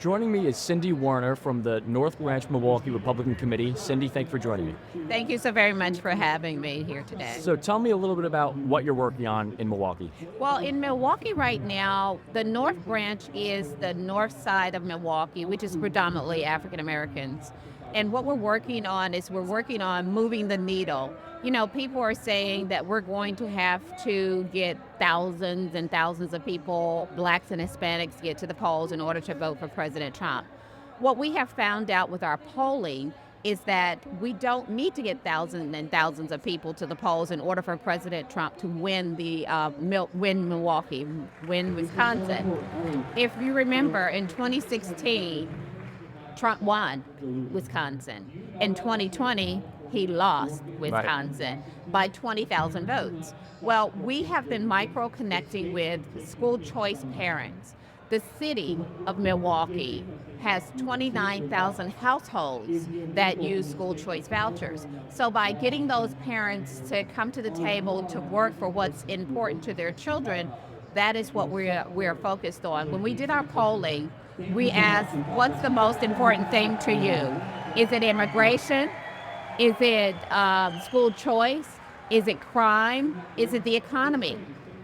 Joining me is Cindy Werner from the North Branch Milwaukee Republican Committee. Cindy, thank you for joining me. Thank you so very much for having me here today. So tell me a little bit about what you're working on in Milwaukee. Well, in Milwaukee right now, the North Branch is the north side of Milwaukee, which is predominantly African Americans. And what we're working on is moving the needle. You know, people are saying that we're going to have to get thousands and thousands of people, blacks and Hispanics, get to the polls in order to vote for President Trump. What we have found out with our polling is that we don't need to get thousands and thousands of people to the polls in order for President Trump to win win Milwaukee, win Wisconsin. If you remember, in 2016, Trump won Wisconsin. In 2020, he lost Wisconsin by 20,000 votes. Well, we have been micro-connecting with school choice parents. The city of Milwaukee has 29,000 households that use school choice vouchers. So by getting those parents to come to the table to work for what's important to their children, that is what we're focused on. When we did our polling, we asked, what's the most important thing to you? Is it immigration? Is it school choice? Is it crime? Is it the economy?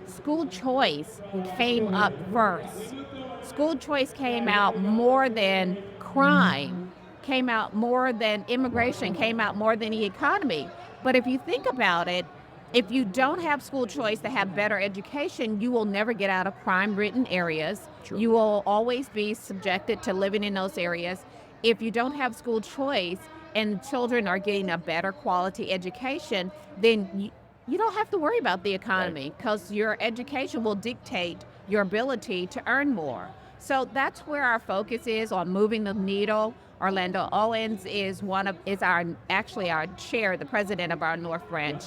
School choice came up first. School choice came out more than crime, came out more than immigration, came out more than the economy. But if you think about it, if you don't have school choice to have better education, you will never get out of crime-ridden areas. Sure. You will always be subjected to living in those areas. If you don't have school choice and children are getting a better quality education, then you don't have to worry about the economy because your education will dictate your ability to earn more. So that's where our focus is, on moving the needle. Orlando Owens is our chair, the president of our North Branch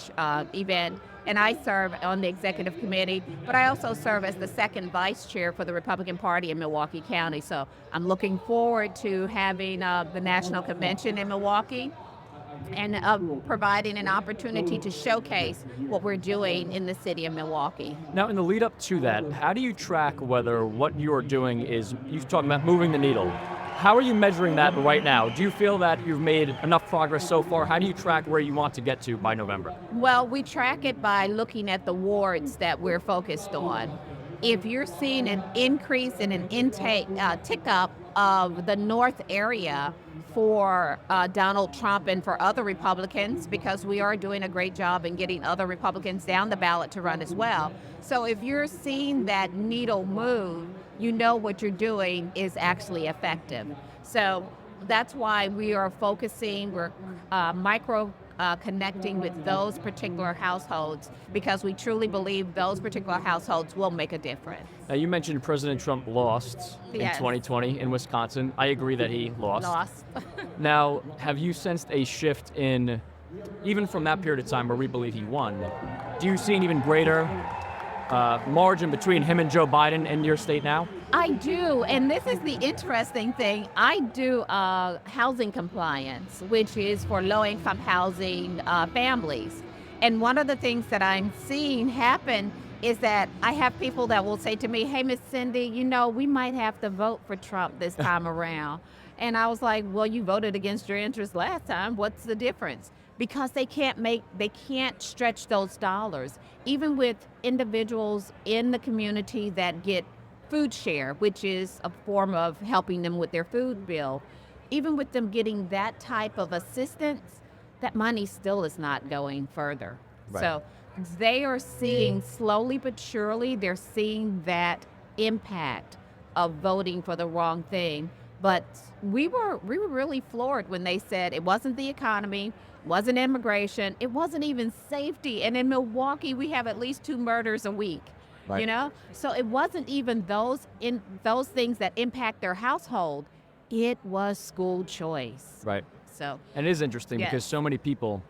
event, and I serve on the executive committee, but I also serve as the second vice chair for the Republican Party in Milwaukee County. So I'm looking forward to having the national convention in Milwaukee and providing an opportunity to showcase what we're doing in the city of Milwaukee. Now, in the lead up to that, how do you track whether what you're doing is, you're talking about moving the needle? How are you measuring that right now? Do you feel that you've made enough progress so far? How do you track where you want to get to by November? Well, we track it by looking at the wards that we're focused on. If you're seeing an increase in an tick up of the north area for Donald Trump and for other Republicans, because we are doing a great job in getting other Republicans down the ballot to run as well. So if you're seeing that needle move, you know what you're doing is actually effective. So that's why we are focusing, we're connecting with those particular households, because we truly believe those particular households will make a difference. Now, you mentioned President Trump lost in 2020 in Wisconsin. I agree that he lost. Now, have you sensed a shift in, even from that period of time where we believe he won, do you see an even greater margin between him and Joe Biden in your state now? I do, and this is the interesting thing. I do housing compliance, which is for low-income housing families. And one of the things that I'm seeing happen is that I have people that will say to me, hey, Miss Cindy, you know, we might have to vote for Trump this time around. And I was like, well, you voted against your interests last time. What's the difference? Because they can't stretch those dollars. Even with individuals in the community that get food share, which is a form of helping them with their food bill, even with them getting that type of assistance, that money still is not going further. Right. So they are seeing, slowly but surely, they're seeing that impact of voting for the wrong thing. But we were really floored when they said it wasn't the economy, wasn't immigration, it wasn't even safety. And in Milwaukee, we have at least 2 murders a week. Right. You know, so it wasn't even those things that impact their household. It was school choice. Right. So, and it is interesting because so many people,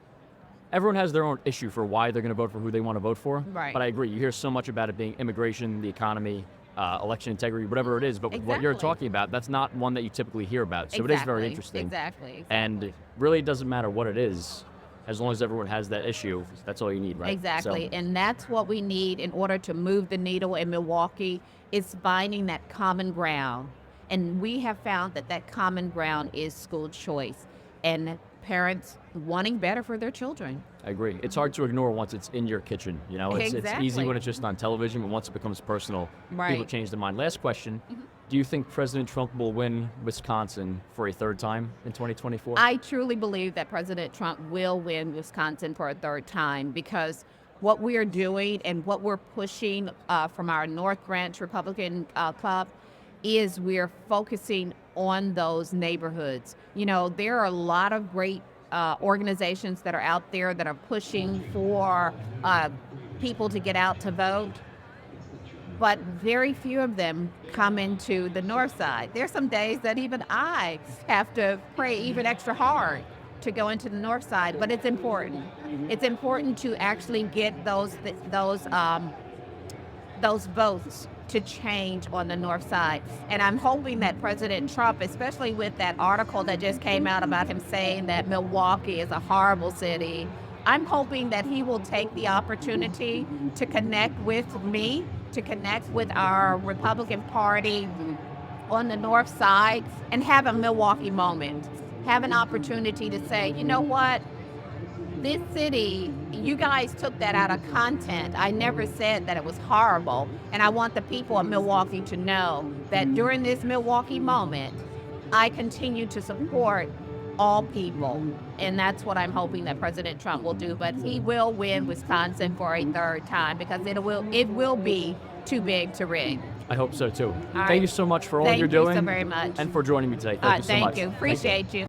everyone has their own issue for why they're going to vote for who they want to vote for. Right. But I agree, you hear so much about it being immigration, the economy, election integrity, whatever it is. But what you're talking about, that's not one that you typically hear about. So it is very interesting. Exactly. And it really doesn't matter what it is. As long as everyone has that issue, that's all you need, right? Exactly, and that's what we need in order to move the needle in Milwaukee, is finding that common ground. And we have found that common ground is school choice and parents wanting better for their children. I agree. It's hard to ignore once it's in your kitchen. It's Exactly. easy when it's just on television, but once it becomes personal, Right. people change their mind. Last question. Do you think President Trump will win Wisconsin for a third time in 2024? I truly believe that President Trump will win Wisconsin for a third time because what we are doing and what we're pushing from our North Branch Republican Club is we're focusing on those neighborhoods. There are a lot of great organizations that are out there that are pushing for people to get out to vote, but very few of them come into the north side. There's some days that even I have to pray even extra hard to go into the north side, but it's important. It's important to actually get those votes to change on the north side. And I'm hoping that President Trump, especially with that article that just came out about him saying that Milwaukee is a horrible city, I'm hoping that he will take the opportunity to connect with me, to connect with our Republican Party on the north side and have a Milwaukee moment. Have an opportunity to say, you know what? This city, you guys took that out of content. I never said that it was horrible. And I want the people of Milwaukee to know that during this Milwaukee moment, I continue to support all people. And that's what I'm hoping that President Trump will do. But he will win Wisconsin for a third time because it will be too big to rig. I hope so too. All Thank you so much for all you're doing. Thank you so very much. And for joining me today. Thank you so much. Thank you. Appreciate you.